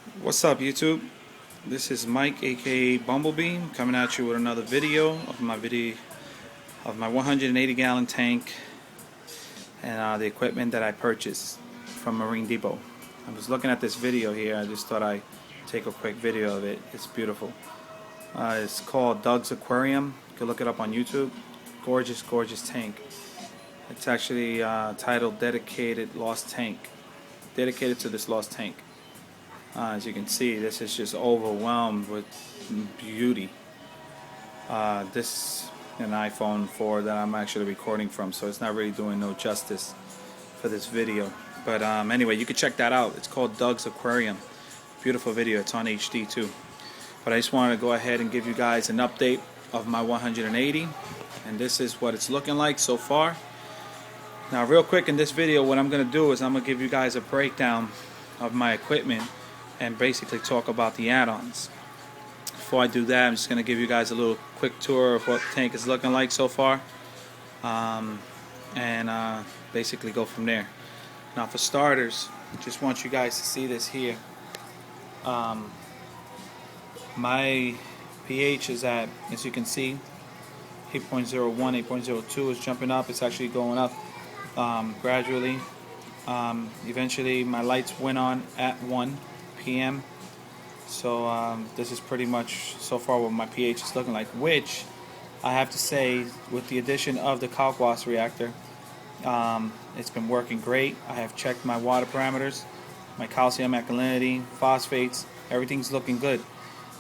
What's up, YouTube? This is Mike, aka Bumblebee, coming at you with another video of my 180 gallon tank and the equipment that I purchased from Marine Depot. I was looking at this video here. I just thought I'd take a quick video of it. It's beautiful. It's called Doug's Aquarium. You can look it up on YouTube. Gorgeous, gorgeous tank. It's actually titled Dedicated Lost Tank. Dedicated to this lost tank. As you can see, this is just overwhelmed with beauty. This is an iPhone 4 that I'm actually recording from, so it's not really doing no justice for this video. But anyway, you can check that out. It's called Doug's Aquarium. Beautiful video. It's on HD too. But I just wanted to go ahead and give you guys an update of my 180, and this is what it's looking like so far. Now, real quick in this video, what I'm going to do is I'm going to give you guys a breakdown of my equipment and basically talk about the add-ons. Before I do that, I'm just going to give you guys a little quick tour of what the tank is looking like so far, and basically go from there. Now, for starters, I just want you guys to see this here. My pH is at, as you can see, 8.01, 8.02 is jumping up. It's actually going up gradually. Eventually my lights went on at 1 p.m. So this is pretty much so far what my pH is looking like, which I have to say, with the addition of the Kalkwasser reactor, it's been working great. I have checked my water parameters, my calcium, alkalinity, phosphates, everything's looking good.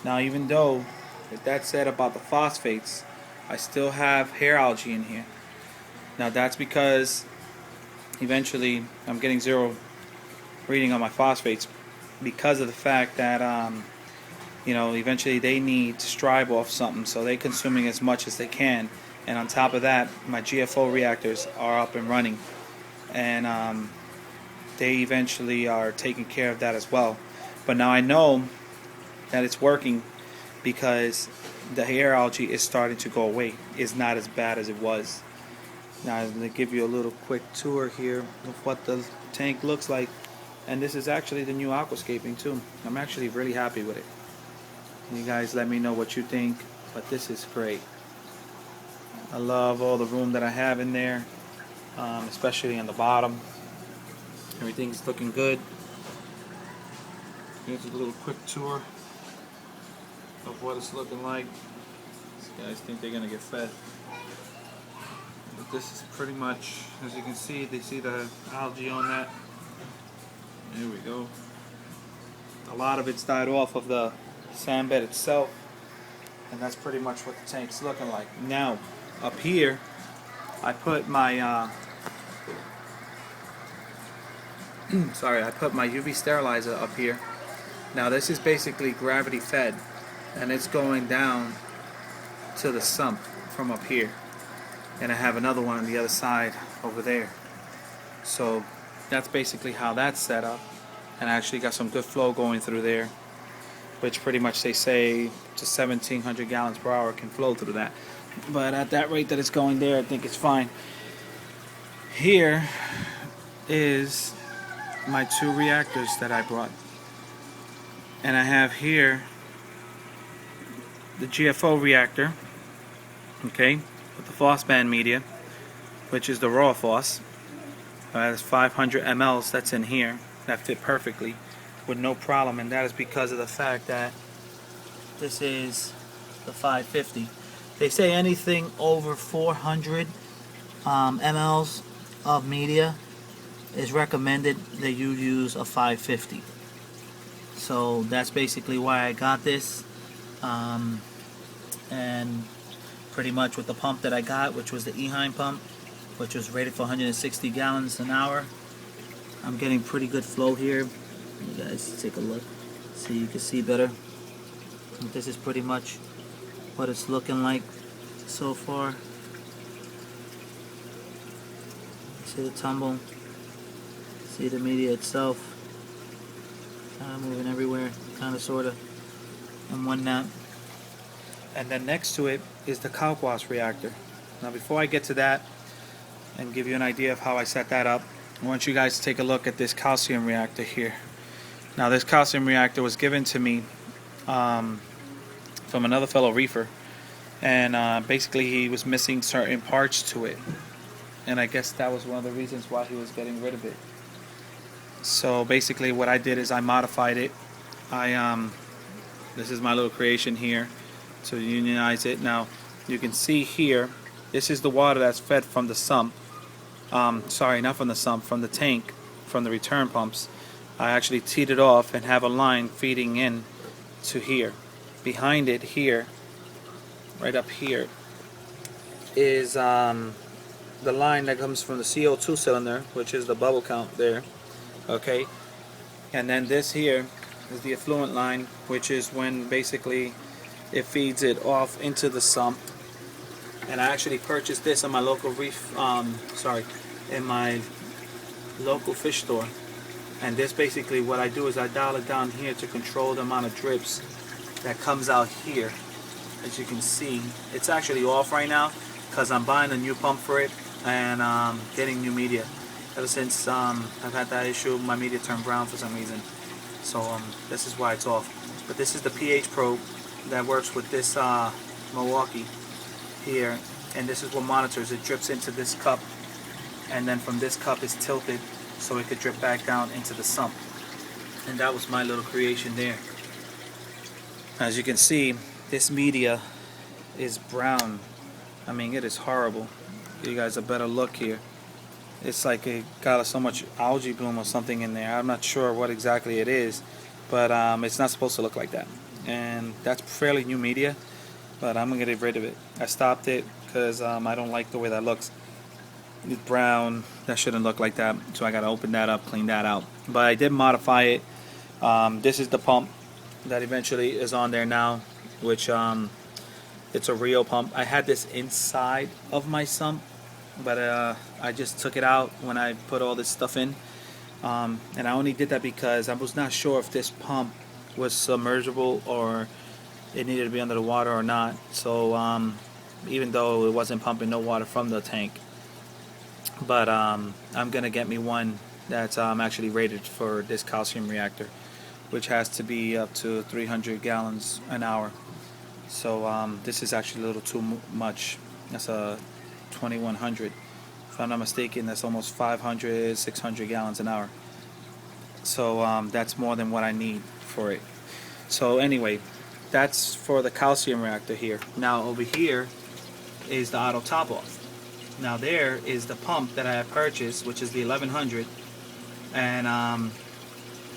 Now, even though, with that said about the phosphates, I still have hair algae in here. Now that's because eventually I'm getting zero reading on my phosphates because of the fact that eventually they need to strive off something, so they're consuming as much as they can. And on top of that, my GFO reactors are up and running, and they eventually are taking care of that as well. But now I know that it's working because the hair algae is starting to go away. It's not as bad as it was. Now I'm going to give you a little quick tour here of what the tank looks like. And this is actually the new aquascaping too. I'm actually really happy with it. You guys let me know what you think, but this is great. I love all the room that I have in there, especially on the bottom. Everything's looking good. Here's a little quick tour of what it's looking like. These guys think they're gonna get fed. But this is pretty much, as you can see, they see the algae on that. There we go. A lot of it's died off of the sand bed itself, and that's pretty much what the tank's looking like. Now, up here, I put my I put my UV sterilizer up here. Now this is basically gravity fed, and it's going down to the sump from up here, and I have another one on the other side over there. So that's basically how that's set up, and I actually got some good flow going through there, which pretty much they say to 1,700 gallons per hour can flow through that. But at that rate that it's going there, I think it's fine. Here is my 2 reactors that I brought, and I have here the GFO reactor, okay, with the Phosban media, which is the raw phos. There's 500 mLs that's in here that fit perfectly with no problem, and that is because of the fact that this is the 550. They say anything over 400 mLs of media is recommended that you use a 550. So that's basically why I got this, and pretty much with the pump that I got, which was the Eheim pump, which was rated for 160 gallons an hour, I'm getting pretty good flow here. You guys take a look, so you can see better. And this is pretty much what it's looking like so far. See the tumble, see the media itself kind of moving everywhere, kind of, sort of, and whatnot. And then next to it is the Kalkwasser reactor. Now before I get to that and give you an idea of how I set that up, I want you guys to take a look at this calcium reactor here. Now this calcium reactor was given to me from another fellow reefer, and basically he was missing certain parts to it, and I guess that was one of the reasons why he was getting rid of it. So basically what I did is I modified it. This is my little creation here to unionize it. Now you can see here, this is the water that's fed from the sump. Sorry, not from the sump, from the tank, from the return pumps. I actually teed it off and have a line feeding in to here. Behind it here, right up here, is the line that comes from the CO2 cylinder, which is the bubble count there. Okay, and then this here is the effluent line, which is when basically it feeds it off into the sump. And I actually purchased this in my local in my local fish store. And this basically what I do is I dial it down here to control the amount of drips that comes out here. As you can see, it's actually off right now because I'm buying a new pump for it and getting new media. Ever since I've had that issue, my media turned brown for some reason. So this is why it's off. But this is the pH probe that works with this Milwaukee here, and this is what monitors. It drips into this cup, and then from this cup it's tilted so it could drip back down into the sump. And that was my little creation there. As you can see, this media is brown. I mean, it is horrible. Give you guys a better look here. It's like it got so much algae bloom or something in there. I'm not sure what exactly it is, but it's not supposed to look like that. And that's fairly new media, but I'm gonna get rid of it. I stopped it because I don't like the way that looks. It's brown. That shouldn't look like that, so I gotta open that up, clean that out. But I did modify it. This is the pump that eventually is on there now, which it's a real pump. I had this inside of my sump, but I just took it out when I put all this stuff in, and I only did that because I was not sure if this pump was submergible or it needed to be under the water or not. So even though it wasn't pumping no water from the tank, but I'm gonna get me one that's actually rated for this calcium reactor, which has to be up to 300 gallons an hour. So this is actually a little too much. That's a 2100. If I'm not mistaken, that's almost 500, 600 gallons an hour. So that's more than what I need for it. So anyway, that's for the calcium reactor here. Now over here is the auto top off. Now there is the pump that I have purchased, which is the 1100, and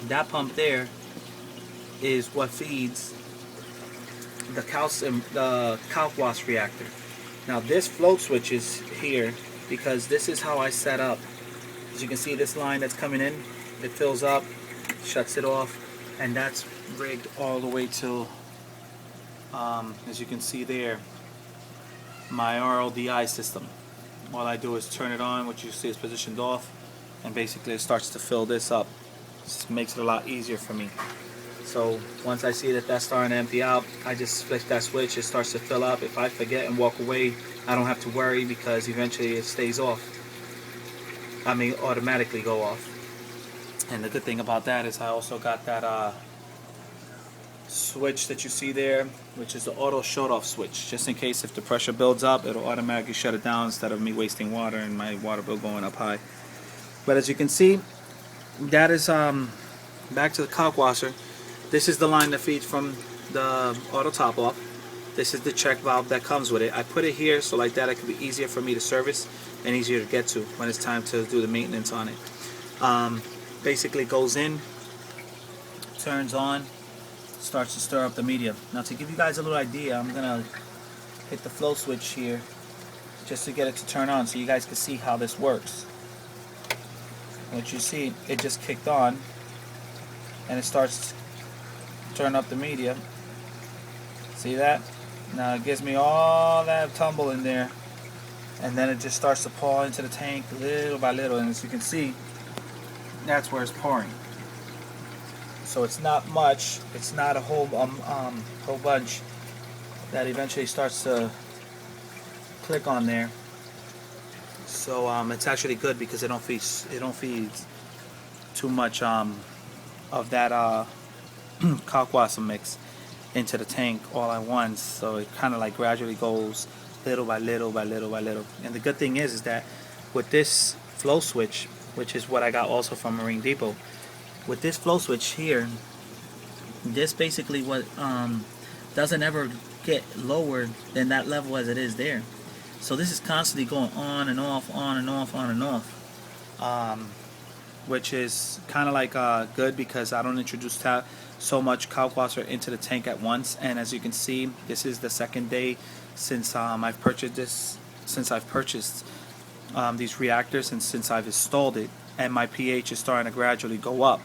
that pump there is what feeds the kalkwasser reactor. Now this float switch is here because this is how I set up. As you can see, this line that's coming in, it fills up, shuts it off, and that's rigged all the way to, as you can see there, my RLDI system. All I do is turn it on, which you see is positioned off, and basically it starts to fill this up. This makes it a lot easier for me. So once I see that that's starting to empty out, I just flick that switch, it starts to fill up. If I forget and walk away, I don't have to worry because eventually it stays off. I mean, automatically go off. And the good thing about that is I also got that switch that you see there, which is the auto shut off switch. Just in case if the pressure builds up, it'll automatically shut it down instead of me wasting water and my water bill going up high. But as you can see, that is back to the kalkwasser. This is the line that feeds from the auto top off. This is the check valve that comes with it. I put it here so like that it can be easier for me to service and easier to get to when it's time to do the maintenance on it. Basically goes in, turns on, starts to stir up the media. Now to give you guys a little idea, I'm gonna hit the flow switch here just to get it to turn on so you guys can see how this works. What you see, it just kicked on and it starts to turn up the media. See that? Now it gives me all that tumble in there, and then it just starts to pour into the tank little by little, and as you can see, that's where it's pouring. So it's not much, it's not a whole bunch that eventually starts to click on there. So it's actually good because it don't feed too much of that kalkwasser mix into the tank all at once. So it kind of like gradually goes little by little by little by little. And the good thing is that with this flow switch, which is what I got also from Marine Depot, with this flow switch here, this basically what doesn't ever get lower than that level as it is there. So this is constantly going on and off, on and off, on and off, which is kind of like good because I don't introduce so much kalkwasser into the tank at once. And as you can see, this is the second day since I've purchased this, these reactors, and since I've installed it, and my pH is starting to gradually go up.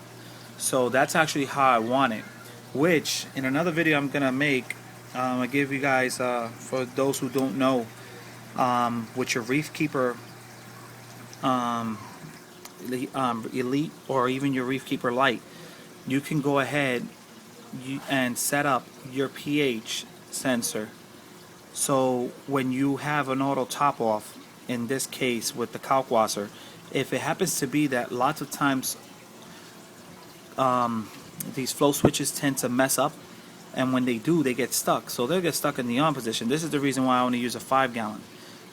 So that's actually how I want it, which in another video I'm gonna make, I give you guys, for those who don't know, with your Reef Keeper Elite or even your Reef Keeper Lite, you can go ahead and set up your pH sensor. So when you have an auto top off, in this case with the kalkwasser, if it happens to be that lots of times these flow switches tend to mess up, and when they do, they get stuck. So they'll get stuck in the on position. This is the reason why I only use a 5-gallon,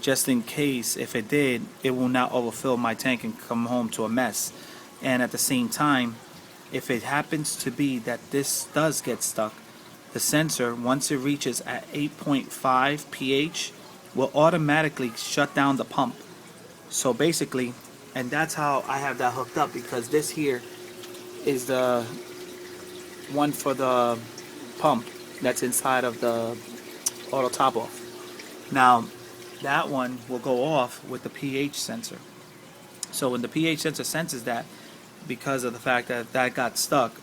just in case if it did, it will not overfill my tank and come home to a mess. And at the same time, if it happens to be that this does get stuck, the sensor, once it reaches at 8.5 pH, will automatically shut down the pump. So basically, and that's how I have that hooked up, because this here is the one for the pump that's inside of the auto top off. Now that one will go off with the pH sensor. So when the pH sensor senses that, because of the fact that that got stuck,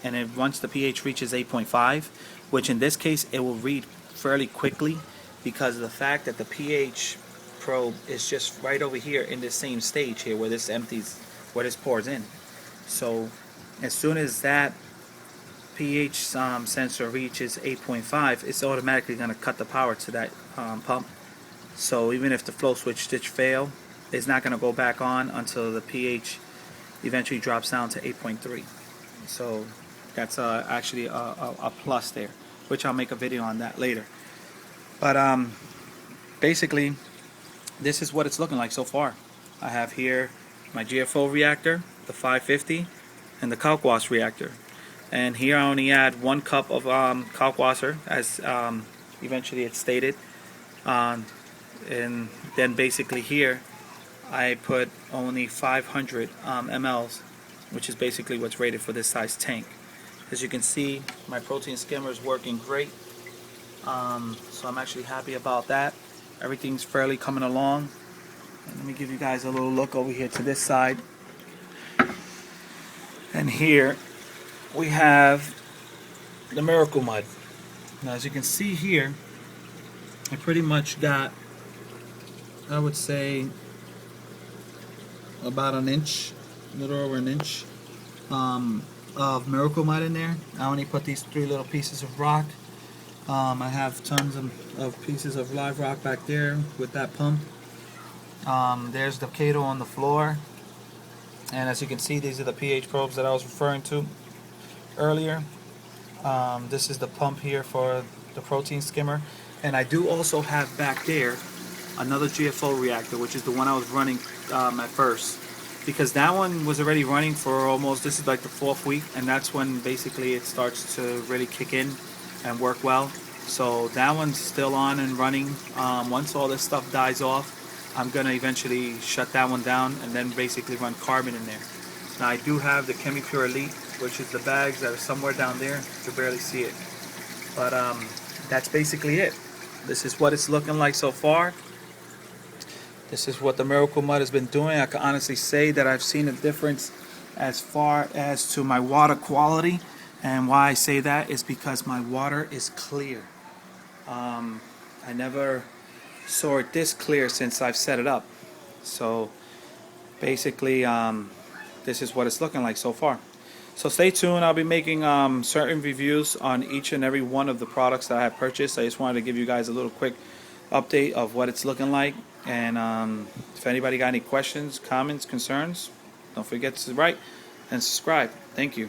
and then once the pH reaches 8.5, which in this case it will read fairly quickly because of the fact that the pH probe is just right over here in this same stage here where this empties, where this pours in. So as soon as that pH sensor reaches 8.5, it's automatically going to cut the power to that pump. So even if the flow switch stitch fail, it's not going to go back on until the pH eventually drops down to 8.3. So that's actually a plus there, which I'll make a video on that later. But basically, this is what it's looking like so far. I have here my GFO reactor, the 550, and the kalkwasser reactor. And here I only add 1 cup of kalkwasser, as eventually it's stated. And then basically here I put only 500 mLs, which is basically what's rated for this size tank. As you can see, my protein skimmer is working great. So I'm actually happy about that. Everything's fairly coming along. And let me give you guys a little look over here to this side. And here we have the Miracle Mud. Now as you can see here, I pretty much got, I would say, about an inch, a little over an inch of Miracle Mud in there. I only put these 3 little pieces of rock. I have tons of pieces of live rock back there with that pump. There's the Kato on the floor. And as you can see, these are the pH probes that I was referring to earlier. This is the pump here for the protein skimmer. And I do also have back there another GFO reactor, which is the one I was running at first. Because that one was already running for almost, this is like the 4th week, and that's when basically it starts to really kick in and work well. So that one's still on and running. Once all this stuff dies off, I'm going to eventually shut that one down and then basically run carbon in there. Now I do have the ChemiPure Elite, which is the bags that are somewhere down there. You can barely see it. But that's basically it. This is what it's looking like so far. This is what the Miracle Mud has been doing. I can honestly say that I've seen a difference as far as to my water quality. And why I say that is because my water is clear. I never saw it this clear since I've set it up. So basically this is what it's looking like so far. So stay tuned. I'll be making certain reviews on each and every one of the products that I have purchased. I just wanted to give you guys a little quick update of what it's looking like. And if anybody got any questions, comments, concerns, don't forget to write and subscribe. Thank you.